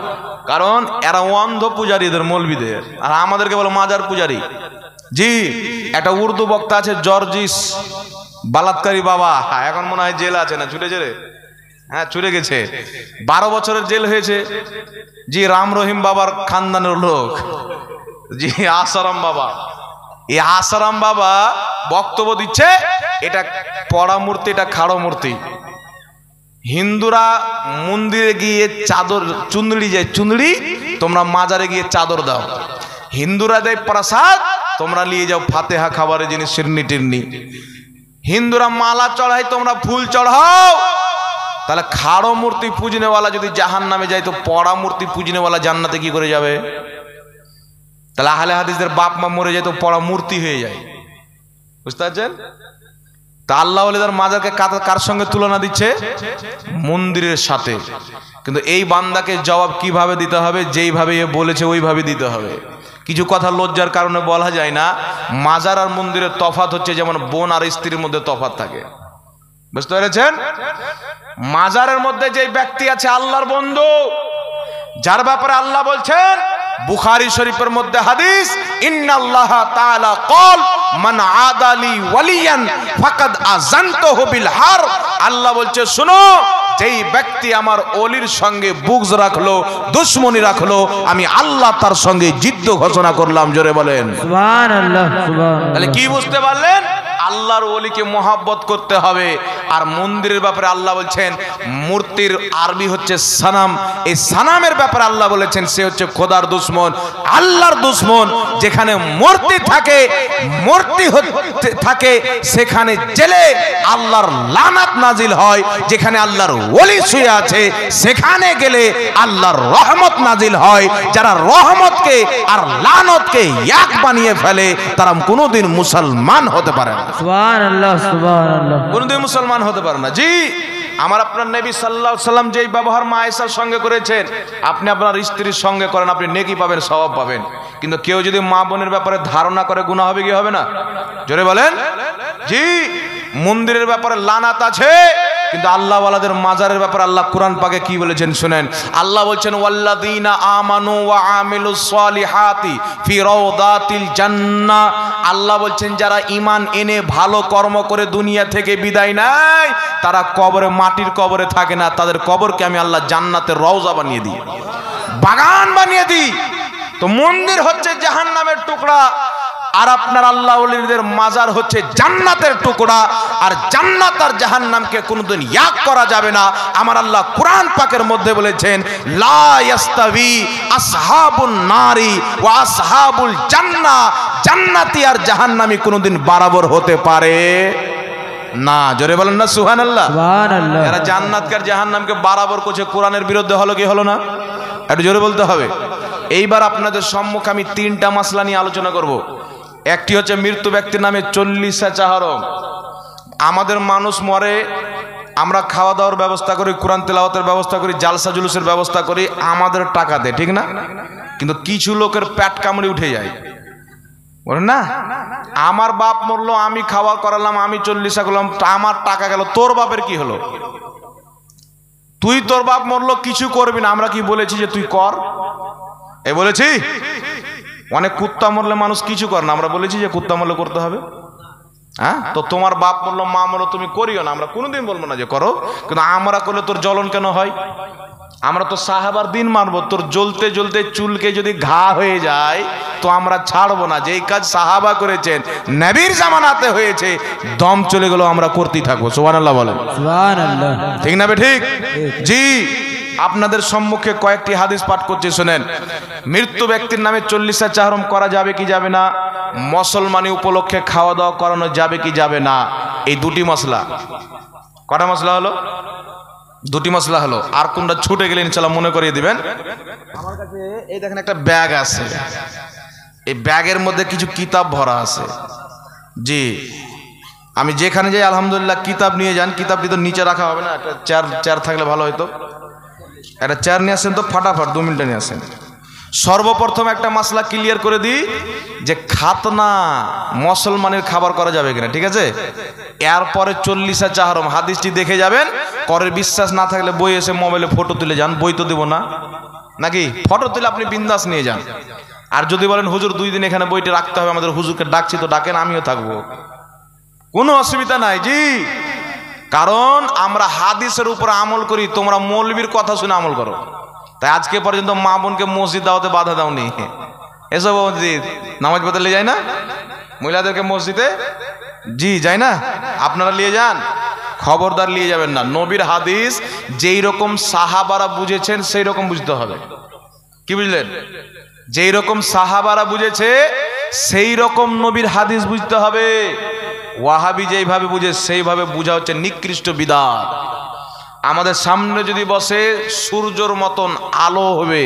S2: কারণ এরা অন্ধ পূজারী, এদের মৌলবীদের, আর আমাদেরকে বলে মাজার পূজারী। জি, একটা উর্দু বক্তা আছে জর্জিস, বালাৎকারী বাবা, এখন মনে হয় জেল আছে না, ছুটে জেলে, হ্যাঁ ছুটে গেছে, 12 বছরের জেল হয়েছে। জি, রাম রহিম বাবার খানদানের লোক, জি আসারাম বাবা। এই আসারাম বাবা বক্তব্য দিচ্ছে, এটা পড়া মূর্তি, এটা খাড়ো মূর্তি। হিন্দুরা মন্দিরে গিয়ে চাদর চুনড়ি যায়, চুনড়ি, তোমরা মাজারে গিয়ে চাদর দাও। হিন্দুরা দেয় প্রসাদ, তোমরা নিয়ে যাও ফাতেহা খাবারের জিনিস, শিরনি টিরনি। হিন্দুরা মালা চড়ায়, তোমরা ফুল চড়াও। তাহলে খাড়ো মূর্তি পুজনেওয়ালা যদি জাহান নামে যায়, তো পড়া মূর্তি পুজনেওয়ালা জান্নাতে কি করে যাবে? তাহলে আহলে হাদিসদের বাপ মা মরে যায় তো পড়া মূর্তি হয়ে যায়, বুঝতে পারছেন? তা আল্লাহ ওয়ালিদের মাজারকে কার সঙ্গে তুলনা দিচ্ছে? মন্দিরের সাথে। কিন্তু এই বান্দাকে জবাব কিভাবে দিতে হবে? যেইভাবে এ বলেছে ওইভাবে দিতে হবে। কিছু কথা লজ্জার কারণে বলা যায় না। মাজার আর মন্দিরের তফাৎ হচ্ছে যেমন বোন আর স্ত্রীর মধ্যে তফাৎ থাকে, বুঝতে পেরেছেন? মাজারের মধ্যে যে ব্যক্তি আছে আল্লাহর বন্ধু, যার ব্যাপারে আল্লাহ বলছেন, বুখারী শরীফের মধ্যে হাদিস, ইন্নাল্লাহ তাআলা ক্বাল মান আদালি ওয়ালিয়ান ফাকাদ আযানতুহু বিল হার। আল্লাহ বলছে, শুনো, যেই ব্যক্তি আমার ওলির সঙ্গে বুগজ রাখলো, দুশমনি রাখলো, আমি আল্লাহ তার সঙ্গে যুদ্ধ ঘোষণা করলাম। জোরে বলেন
S3: সুবহানাল্লাহ। সুবহানাল্লাহ।
S2: তাহলে কি বুঝতে পারলেন? আল্লাহর ওলিকে মহাব্বত করতে হবে। আর মন্দিরের ব্যাপারে আল্লাহ বলছেন, মূর্তির আরবি হচ্ছে সানাম। এই সানামের ব্যাপারে আল্লাহ বলেছেন সে হচ্ছে খোদার দুশমন, আল্লাহর দুশমন। যেখানে মূর্তি থাকে, মূর্তি থাকে, সেখানে জেলে আল্লাহর লানাত নাজিল হয়। যেখানে আল্লাহর ওলি শুয়ে আছে, সেখানে গেলে আল্লাহর রহমত নাজিল হয়। যারা রহমতকে আর লানতকে এক বানিয়ে ফেলে, তারা কোনোদিন মুসলমান হতে পারে না।
S3: সুবহানাল্লাহ। সুবহানাল্লাহ।
S2: কোনদিন মুসলমান হতে পারে না। জি, আমার আপনার নবী সাল্লাল্লাহু আলাইহি সাল্লাম যেই ব্যবহার মা আয়েশার সঙ্গে করেছেন, আপনি আপনার স্ত্রীর সঙ্গে করেন, আপনি নেকি পাবেন, সওয়াব পাবেন। কিন্তু কেউ যদি মা বোনের ব্যাপারে ধারণা করে, গুনাহ হবে কি হবে না? জোরে বলেন। জি, মন্দিরের ব্যাপারে লানাত আছে, কিন্তু আল্লাহ ওয়ালাদের মাজারের ব্যাপারে আল্লাহ কোরআন পাকে কি বলেছেন শুনেন। আল্লাহ বলছেন, ওয়াল্লাযীনা আমানু ওয়া আমিলুস সালিহাতি ফি রাওদাতিল জান্নাহ। আল্লাহ বলছেন, যারা ঈমান এনে ভালো কর্ম করে দুনিয়া থেকে বিদায় নেয়, তারা কবরে, মাটির কবরে থাকে না, তাদের কবরকে আমি আল্লাহ জান্নাতের রওজা বানিয়ে দিই, বাগান বানিয়ে দিই। তো মন্দির হচ্ছে জাহান্নামের টুকরা, আর আপনার আল্লাহ ওলিদের মাজার হচ্ছে জান্নাতের টুকরা। আর জান্নাত আর জাহান্নামকে কোনোদিন এক করা যাবে না। আমার আল্লাহ কোরআন পাকের মধ্যে বলেছেন, লা ইয়াস্তাবি আসহাবুন নারি ওয়া আসহাবুল জান্নাহ। জান্নাতি আর জাহান্নামী কোনোদিন বরাবর হতে পারে না। জোরে বলেন না সুবহানাল্লাহ।
S3: সুবহানাল্লাহ।
S2: এরা জান্নাতকে আর জাহান্নামকে বরাবর করছে, কোরআনের বিরুদ্ধে হলো কি হলো না? একটু জোরে বলতে হবে। এইবার আপনাদের সম্মুখে আমি 3টা মাসলা নিয়ে আলোচনা করব। একটি হচ্ছে মৃত্যু ব্যক্তির নামে 40 চাহারম। আমাদের মানুষ মরে, আমরা খাওয়া দাওয়ার ব্যবস্থা করি, কোরআন তেলাওয়াতের ব্যবস্থা করি, জালসা জুলুসের ব্যবস্থা করি, আমাদের টাকা দেয়, ঠিক না? কিন্তু কিছু লোকের পেট কামড়ে উঠে যায়, বলেন না, আমার বাপ মরলো, আমি খাওয়া করালাম, আমি 40 করলাম, আমার টাকা গেল, তোর বাপের কি হলো? তুই তোর বাপ মরলো কিছু করবি না, আমরা কি বলেছি যে তুই কর? এ বলেছি? অনেক কুত্তা মরলে মানুষ কিছু করে না, আমরা বলেছি যে কুত্তা মরলে করতে হবে? হ্যাঁ, তো তোমার বাপ মরলো, মা মরলো, তুমি করিও না, আমরা কোনোদিন বলবো না যে করো, কিন্তু আমরা করলে তোর জ্বলন কেন হয়? আমরা তো সাহাবার দিন মানবো। তোর জ্বলতে জ্বলতে চুলকে যদি ঘা হয়ে যায় তো আমরা ছাড়বো না। যেই কাজ সাহাবা করেছেন, নবীর জামানাতে হয়েছে, দম চলে গেল আমরা করতেই থাকবো। সুবহানাল্লাহ বলেন।
S3: সুবহানাল্লাহ।
S2: ঠিক না বে ঠিক? জি, আপনাদের সম্মুখে কয়েকটি হাদিস পাঠ করছি, শুনেন। মৃত্যু ব্যক্তির নামে 40 চাহরম করা যাবে কি যাবে না? মুসলমানি উপলক্ষে খাওয়া দাওয়া করানো যাবে কি যাবে না? এই দুটি মশলা। কটা মশলা হলো? দুটি মশলা হলো। আর কোনটা ছুটে গেলে ইনশাআল্লাহ মনে করিয়ে দিবেন। আমার কাছে এই দেখেন একটা ব্যাগ আছে, এই ব্যাগের মধ্যে কিছু কিতাব ভরা আছে। জি, আমি যেখানে যাই আলহামদুলিল্লাহ কিতাব নিয়ে যান। কিতাবটি তো নিচে রাখা হবে না, একটা চেয়ার থাকলে ভালো হতো। একটা চেয়ার নিয়ে আসেন তো, ফাটাফাট 2 মিনিটে নিয়ে আসেন। সর্বপ্রথম একটা মাসলা ক্লিয়ার করে দিই যে খাতনা মুসলমানের খাবার করা যাবে কিনা, ঠিক আছে? এরপরে 40 চাহরম হাদিসটি দেখে যাবেন। করের বিশ্বাস না থাকলে বই এসে মোবাইলে ফটো তুলে যান, বই তো দেবো না নাকি? ফটো তুলে আপনি বিন্দাস নিয়ে যান। আর যদি বলেন হুজুর 2 দিন এখানে বইটি রাখতে হবে, আমাদের হুজুরকে ডাকছি, তো ডাকেন, আমিও থাকবো, কোনো অসুবিধা নাই। জি, কারণ আমরা হাদিসের উপর আমল করি, তোমরা মৌলবীর কথা শুনে আমল করো। তাই আজকে পর্যন্ত মা বোনকে মসজিদ দাওয়াতে বাধা দাওনি। এসব মসজিদ নামাজ পড়তে যায় না, মহিলাদেরকে মসজিদে জি যায় না, আপনারা নিয়ে যান, খবরদার নিয়ে যাবেন না। নবীর হাদিস যেই রকম সাহাবারা বুঝেছেন সেই রকম বুঝতে হবে। কি বুঝলেন? যেই রকম সাহাবারা বুঝেছে সেই রকম নবীর হাদিস বুঝতে হবে। ওয়াহাবি যেইভাবে বুঝে সেইভাবে বুঝা হচ্ছে নিকৃষ্ট বিদআত। আমাদের সামনে যদি বসে সূর্যর মতন আলো হবে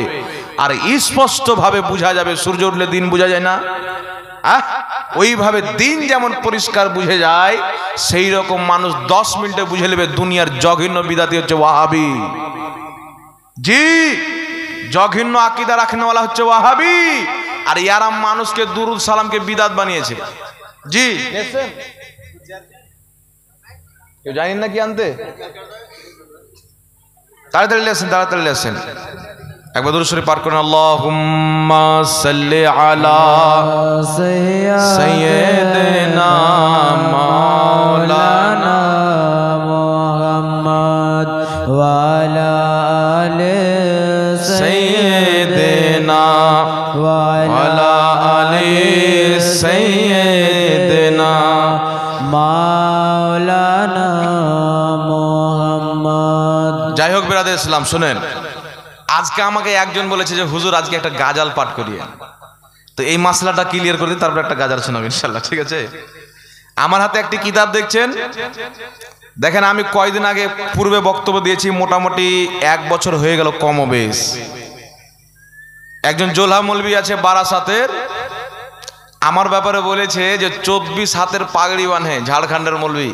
S2: আর স্পষ্ট ভাবে বোঝা যাবে। সূর্য উঠলে দিন বোঝা যায় না? ওইভাবে দিন যেমন পরিষ্কার বুঝে যায়, সেই রকম মানুষ 10 মিনিটে বুঝে নেবে দুনিয়ার জঘন্য বিদাতি হচ্ছে ওয়াহাবি। জি, জঘন্য আকীদা রাখনেওয়ালা হচ্ছে ওয়াহাবি। আর ইয়ারা মানুষকে দুরুদ সালামকে বিদাত বানিয়েছে। জি, কেউ জানেন না কি আনতে? তাড়াতাড়ি লেসেন, তাড়াতাড়ি লেসেন। একবার দুরূদ শরীফ পাঠ করেন। আল্লাহুম্মা সাল্লি আলা সাইয়্যিদিনা মাওলানা
S3: মুহাম্মদ ওয়া আলা আলি
S2: সাইয়্যিদিনা
S3: ওয়া
S2: আলা আলি সাইয়্যিদিনা
S3: মাওলানা মুহাম্মদ।
S2: যাই হোক বিরাদর ইসলাম, শুনেন, আজকে আমাকে একজন বলেছে যে হুজুর আজকে একটা গাজাল পাঠ করিয়ে, তো এই মাসলাটা ক্লিয়ার করে দিই, তারপর একটা গাজাল শোনাবো ইনশাআল্লাহ, ঠিক আছে? আমার হাতে একটি কিতাব দেখছেন, দেখেন আমি কয়দিন আগে পূর্বে বক্তব্য দিয়েছি, মোটামুটি 1 বছর হয়ে গেল কম বেশ। একজন জোলহা মৌলবী আছে বারাসাতের, আমার ব্যাপারে বলেছে যে 24 হাতের পাগড়ি বাঁধে, ঝাড়খণ্ডের মৌলবী।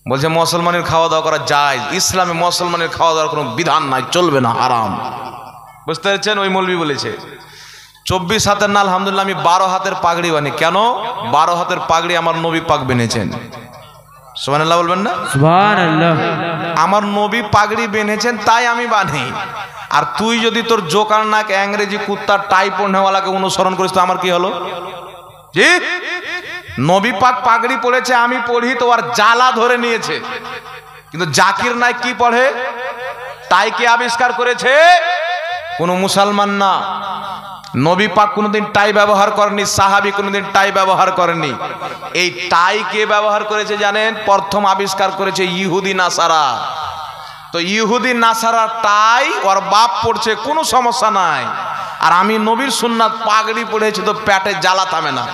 S2: বলছে মুসলমানের খাওয়া দাওয়া করা যায়, ইসলামে মুসলমানের খাওয়া দাওয়ার কোনো বিধান নাই, চলবে না, হারাম। বুঝতে পেরেছেন? ওই মৌলবী বলেছে 24 হাতের না, আলহামদুলিল্লাহ আমি 12 হাতের পাগড়ি বানি। কেন? 12 হাতের পাগড়ি আমার নবী পাক বেঁধেছেন। সুবহানাল্লাহ বলবেন না?
S3: সুবহানাল্লাহ।
S2: আমার নবী পাগড়ি বেঁধেছেন তাই আমি বাঁধি। আর তুই যদি তোর জোকার নাক ইংরেজি কুত্তার টাই পড়নেওয়ালাকে অনুসরণ করিস তো আমার কি হলো? জি, নবী পাক পাগড়ি পড়েছে, আমি পড়ি, তো আর জ্বালা ধরে নিয়েছে। কিন্তু জাকির নাইক কি পড়ে? টাই কে আবিষ্কার করেছে? কোন মুসলমান না। নবী পাক কোনোদিন টাই ব্যবহার করেননি, সাহাবী কোনোদিন টাই ব্যবহার করেননি। এই টাই কে ব্যবহার করেছে জানেন? প্রথম আবিষ্কার করেছে ইহুদি নাসারা। তো ইহুদি নাসারা টাই ওর বাপ পড়ছে, কোনো সমস্যা নাই। আর আমি নবীর সুন্নাত পাগড়ি পড়েছি, তো পেটে জ্বালা থামে না।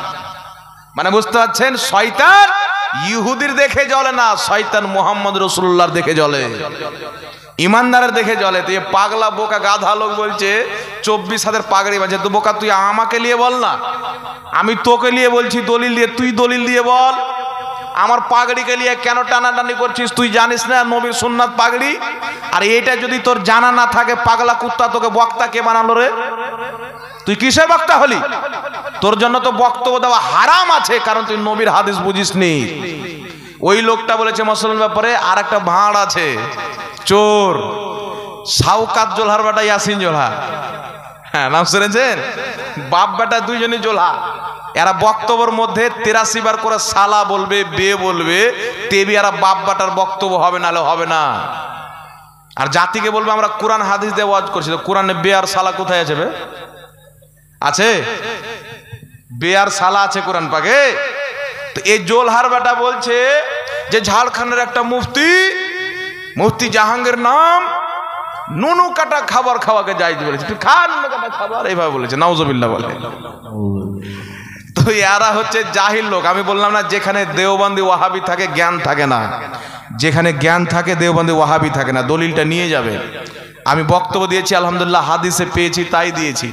S2: মানে বুঝতে পারছেন? শয়তান ইহুদির দেখে জ্বলে না, শয়তান মুহাম্মদ রাসূলুল্লাহর দেখে জ্বলে, ইমানদারের দেখে জ্বলে। তো এই পাগলা বোকা গাধা লোক বলছে 24 হাতের পাগড়ি বাঁধে। তো বোকা তুই আমাকে নিয়ে বল না, আমি তোকে নিয়ে বলছি দলিল দিয়ে, তুই দলিল দিয়ে বল। আমার পাগড়িকে নিয়ে কেন টানাটানি করছিস? তুই জানিস না নবীর সুন্নাত পাগড়ি? আর এটা যদি তোর জানা না থাকে, পাগলা কুত্তা, তোকে বক্তা কে বানালো রে? তুই কিসের বক্তা হলি? তোর জন্য তো বক্তব্য দেওয়া হারাম আছে, কারণ তুই নবীর হাদিস বুঝিসনি। ওই লোকটা বলেছে মুসলমান ব্যাপারে। আর একটা ভাঁড় আছে, চোর, শাওকাত জোলহার বেটা ইয়াসিন জোলহা, হ্যাঁ নাম শুনেছেন? বাপ বেটা দুইজনই জোলহা। এরা বক্তব্যের মধ্যে 83 বার করে সালা বলবে, বে বলবে, তেবি এরা বাপ বেটার বক্তব্য হবে, নালে হবে না। আর জাতিকে বলবে আমরা কোরআন হাদিস দিয়ে ওয়াজ করছি, তো কোরআনে বে আর সালা কোথায় আছে? আছে বে আর সালা আছে কোরআন পাকে? তো এই জোলহার বেটা বলছে যে ঝাড়খণ্ডের একটা মুফতি জাহাঙ্গীর নাম নুনু কাটা খাবার খাওয়াকে যাই বলেছে, তুই খা নুনু কাটা খাবার, এইভাবে বলেছে। নাউজুবিল্লাহ বলে। তো এরা হচ্ছে জাহিল লোক। আমি বললাম না, যেখানে দেওবন্দি ওয়াহাবি থাকে জ্ঞান থাকে না, যেখানে জ্ঞান থাকে দেওবন্দি ওয়াহাবি থাকে না। দলিলটা নিয়ে যাবে। আমি বক্তব্য দিয়েছি, আলহামদুলিল্লাহ হাদিসে পেয়েছি তাই দিয়েছি।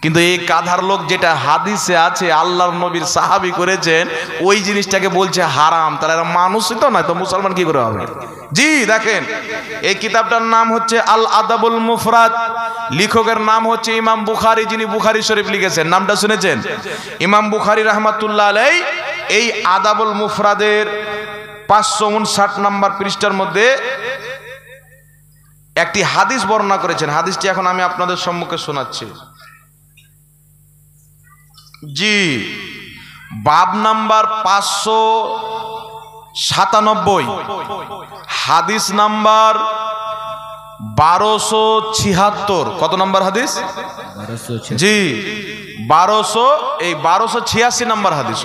S2: কিন্তু এই কাধার লোক যেটা হাদিসে আছে আল্লাহর নবীর সাহাবী করেছেন, ওই জিনিসটাকে বলছে হারাম। তাহলে এরা মানুষই তো নয়, তো মুসলমান কি করে হবে? জি দেখেন, এই কিতাবটার নাম হচ্ছে আল আদাবুল মুফরাদ। লেখকের নাম হচ্ছে ইমাম বুখারী, যিনি বুখারী শরীফ লিখেছেন। নামটা শুনেছেন? ইমাম বুখারী রাহমাতুল্লাহ আলাইহি এই আদাবুল মুফরাদের 559 নম্বর পৃষ্ঠার মধ্যে একটি হাদিস বর্ণনা করেছেন। হাদিসটি এখন আমি আপনাদের সম্মুখে শোনাচ্ছি। জি, বাব নাম্বার 597, হাদিস নাম্বার 1276। কত নাম্বার হাদিস? জি 1286 নাম্বার হাদিস,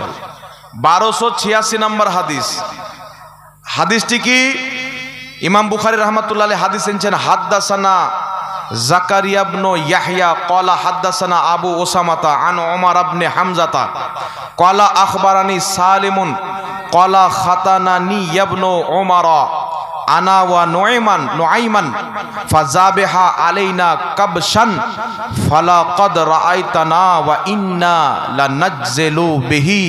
S2: 1286 নাম্বার হাদিস। হাদিসটি কি? ইমাম বুখারী রাহমাতুল্লাহ আলাইহি হাদিস এনেছেন, হাদ্দাসানা জাকারিয়া ইবনে ইয়াহইয়া ক্বালা হাদ্দাসানা আবু উসামাতা আন ওমর ইবনে হামজাতা ক্বালা আখবারানি সালিমুন ক্বালা খাতানানি ইবনে ওমর আনা ওয়া নুআইমান ফাযাবিহা আলাইনা কাবশান ফালাকাদ রাআইতানা ওয়া ইন্না লানাজলু বিহি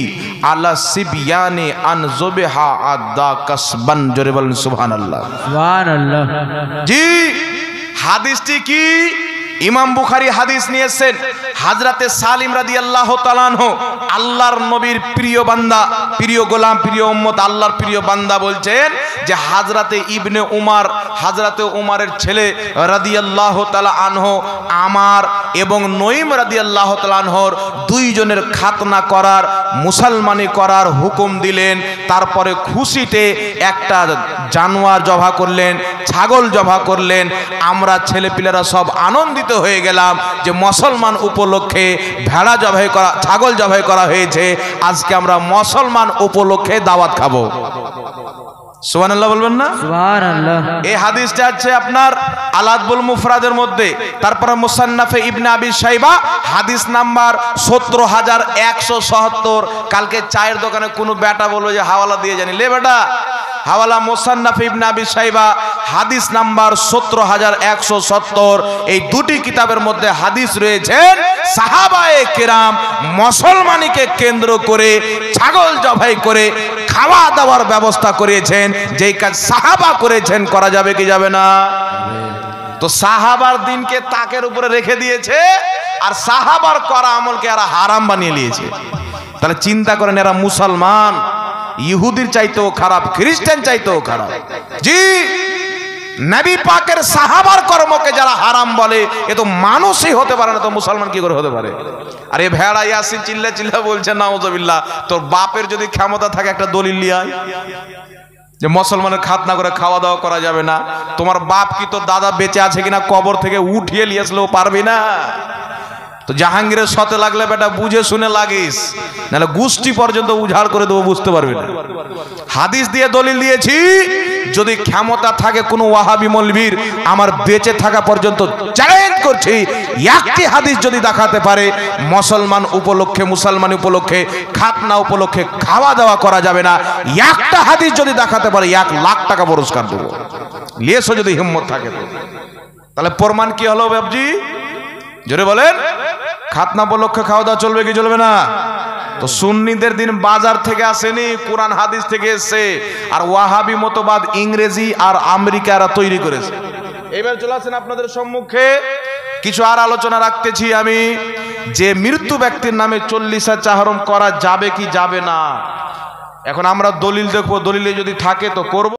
S2: আলা সিবয়ানি আন যুবহা আদা কাসবান। জোরে বলেন সুবহানাল্লাহ।
S3: সুবহানাল্লাহ।
S2: জি, হাদিসটি কি? ইমাম বুখারী হাদিস নিয়েছেন। হযরতে সালিম রাদিয়াল্লাহু তাআলা আনহু, আল্লাহর নবীর প্রিয় বান্দা, প্রিয় গোলাম, প্রিয় উম্মত, আল্লাহর প্রিয় বান্দা বলছেন যে হযরতে ইবনে উমর, হযরতে উমরের ছেলে রাদিয়াল্লাহু তাআলা আনহু আমার এবং নঈম রাদিয়াল্লাহু তাআলা আনহুর দুইজনের খাতনা করার, মুসলমানি করার হুকুম দিলেন। তারপরে খুশিতে একটা জানোয়ার জবাহ করলেন, ছাগল জবাহ করলেন। আমরা ছেলেপিলেরা সব আনন্দিত হয়ে গেলাম যে মুসলমান উপলক্ষে ভেড়া জবাহ করা, ছাগল জবাহ করা হয়েছে। আজকে আমরা মুসলমান উপলক্ষে দাওয়াত খাবো। সুবহানাল্লাহ বলবেন না?
S3: সুবহানাল্লাহ।
S2: এই হাদিসটা আছে আপনার আল আদবুল মুফরাদের মধ্যে। তারপরে মুসান্নাফে ইবনে আবি শাইবা হাদিস নাম্বার 17177। কালকে চায়ের দোকানে কোনো বেটা বলবে যে হাওয়ালা দিয়ে জানি, লে বেটা হাওয়ালা মুসান্নাফে ইবনে আবি শাইবা হাদিস নাম্বার 17170। এই দুটি কিতাবের মধ্যে হাদিস রয়েছেন সাহাবায়ে কেরাম মুসলমানিকে কেন্দ্র করে ছাগল জবাই করে খাওয়া দাওয়ার ব্যবস্থা করেছেন। যেই কাজ সাহাবা করেছেন করা যাবে কি যাবে না? তো সাহাবার দিনকে তাকের উপরে রেখে দিয়েছে, আর সাহাবার করা আমলকে এরা হারাম বানিয়ে নিয়েছে। তাহলে চিন্তা করেন, এরা মুসলমান ইহুদির চাইতেও খারাপ, খ্রিস্টান চাইতেও খারাপ। জি, নবী পাকের সাহাবার কর্মকে যারা হারাম বলে, এ তো মানুষই হতে পারে না, তো মুসলমান কি করে হতে পারে? আরে ভেড়া ইয়াসিন চিল্লা চিল্লা বলছে নাউজুবিল্লাহ। তোর বাপের যদি ক্ষমতা থাকে একটা দলিল নিয়ে আয় যে মুসলমানের খাতনা করে খাওয়া দাওয়া করা যাবে না। তোমার বাপ কি তোর দাদা বেঁচে আছে কিনা কবর থেকে উঠিয়ে নিয়ে আসলেও পারবি না। তো জাহাঙ্গীরের সাথে লাগলে বেটা বুঝে শুনে লাগিস, নাহলে গোষ্ঠী পর্যন্ত উজাড় করে দেবো, বুঝতে পারবি না। হাদিস দিয়ে দলিল দিয়েছি, যদি ক্ষমতা থাকে কোনো ওয়াহাবি মৌলবীর, আমার বেঁচে থাকা পর্যন্ত চ্যালেঞ্জ করছি, একটি হাদিস যদি দেখাতে পারে মুসলমান উপলক্ষে, মুসলমান উপলক্ষে খাতনা উপলক্ষে খাওয়া দাওয়া করা যাবে না, একটা হাদিস যদি দেখাতে পারে 1 লাখ টাকা পুরস্কার দেবো, লিয়েছো যদি হিম্মত থাকে তো। তাহলে প্রমাণ কি হলো বাবজি? জোরে বলেন। খাতনা উপলক্ষে খাওয়া দাওয়া চলবে কি চলবে না? তো সুন্নিদের দিন বাজার থেকে আসেনি, কোরআন হাদিস থেকে এসেছে। আর ওয়াহাবি মতবাদ ইংরেজি আর আমেরিকারা তৈরি করেছে। এবার চলে আসেন আপনাদের সম্মুখে কিছু আর আলোচনা রাখতেছি আমি। যে মৃত্যু ব্যক্তির নামে 40 চাহরম করা যাবে কি যাবে না। এখন আমরা দলিল দেখবো, দলিলে যদি থাকে তো করব।